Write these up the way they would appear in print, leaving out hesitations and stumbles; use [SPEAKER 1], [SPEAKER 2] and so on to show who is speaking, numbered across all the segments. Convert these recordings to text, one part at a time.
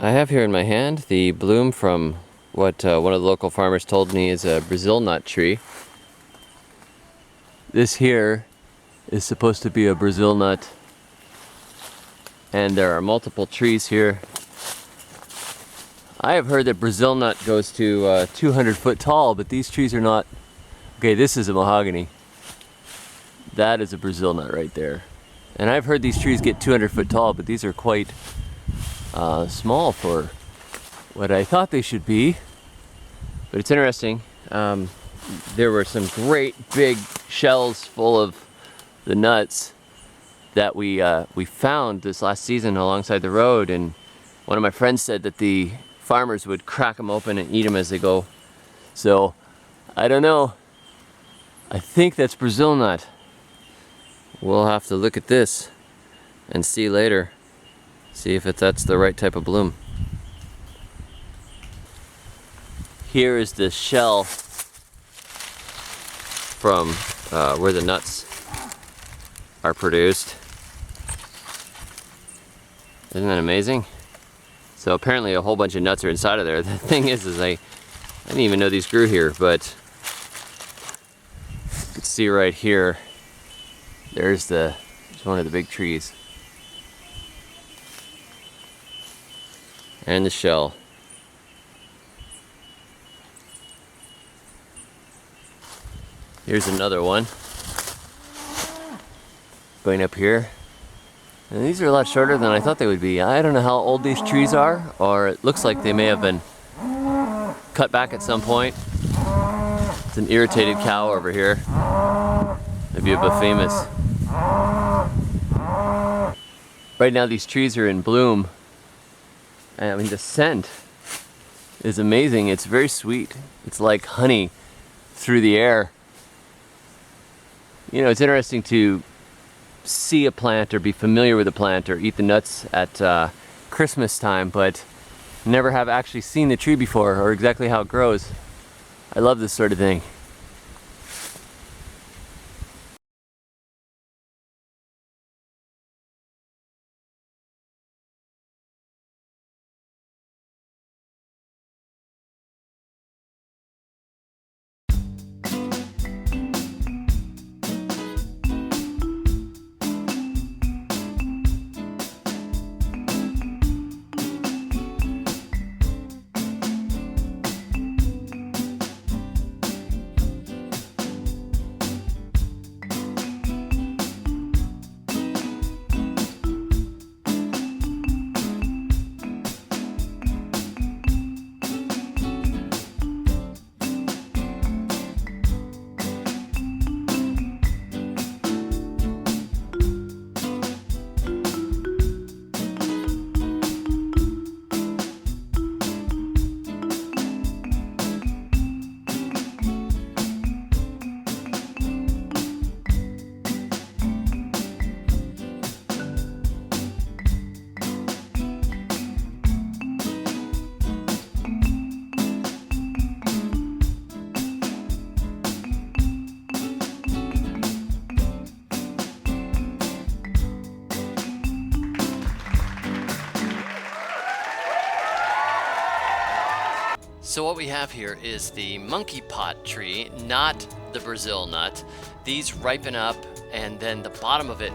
[SPEAKER 1] I have here in my hand the bloom from what one of the local farmers told me is a Brazil nut tree. This here is supposed to be a Brazil nut, and there are multiple trees here. I have heard that Brazil nut goes to 200 foot tall, but these trees are not. Okay, this is a mahogany. That is a Brazil nut right there. And I've heard these trees get 200 foot tall, but these are quite small for what I thought they should be. But it's interesting. There were some great big shells full of the nuts that we found this last season alongside the road, and one of my friends said that the farmers would crack them open and eat them as they go. So I don't know. I think that's Brazil nut. We'll have to look at this and see later. See if that's the right type of bloom. Here is the shell from where the nuts are produced. Isn't that amazing? So apparently a whole bunch of nuts are inside of there. The thing is I didn't even know these grew here, but you can see right here, there's one of the big trees. And the shell. Here's another one. Going up here. And these are a lot shorter than I thought they would be. I don't know how old these trees are, or it looks like they may have been cut back at some point. It's an irritated cow over here. Maybe a bit famous. Right now these trees are in bloom. I mean, the scent is amazing. It's very sweet. It's like honey through the air. You know, it's interesting to see a plant or be familiar with a plant or eat the nuts at Christmas time, but never have actually seen the tree before or exactly how it grows. I love this sort of thing. So what we have here is the monkey pot tree, not the Brazil nut. These ripen up and then the bottom of it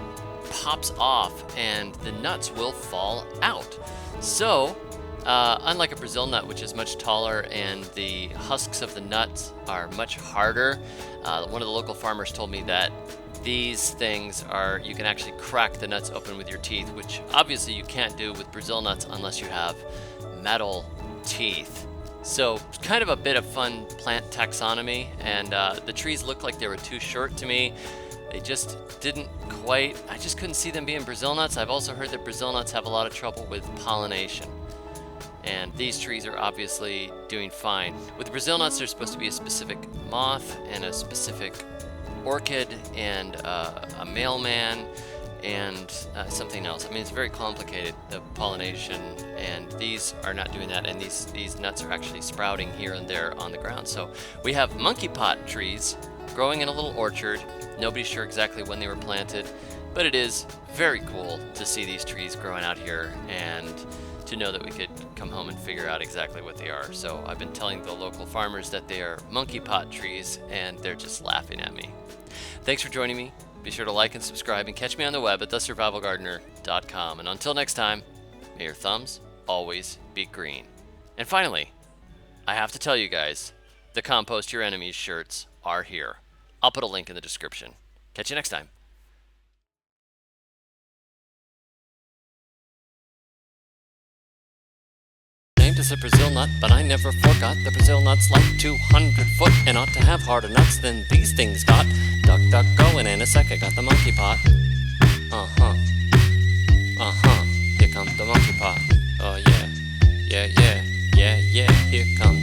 [SPEAKER 1] pops off and the nuts will fall out. So unlike a Brazil nut, which is much taller and the husks of the nuts are much harder, one of the local farmers told me that these things you can actually crack the nuts open with your teeth, which obviously you can't do with Brazil nuts unless you have metal teeth. So kind of a bit of fun plant taxonomy, and the trees looked like they were too short to me. They just didn't quite, I just couldn't see them being Brazil nuts. I've also heard that Brazil nuts have a lot of trouble with pollination. And these trees are obviously doing fine. With Brazil nuts, there's supposed to be a specific moth and a specific orchid and a mailman and something else. I mean, it's very complicated, the pollination, and these are not doing that, and these nuts are actually sprouting here and there on the ground. So we have monkey pot trees growing in a little orchard. Nobody's sure exactly when they were planted, But it is very cool to see these trees growing out here and to know that we could come home and figure out exactly what they are. So I've been telling the local farmers that they are monkey pot trees, and they're just laughing at me. Thanks for joining me. Be sure to like and subscribe and catch me on the web at thesurvivalgardener.com. And until next time, may your thumbs always be green. And finally, I have to tell you guys, the Compost Your Enemies shirts are here. I'll put a link in the description. Catch you next time. Named as a Brazil nut, but I never forgot the Brazil nuts like 200 foot and ought to have harder nuts than these things got. Duck, duck, go, and in a sec I got the monkey pot. Here comes the monkey pot. Oh yeah, yeah, yeah, yeah, yeah, here comes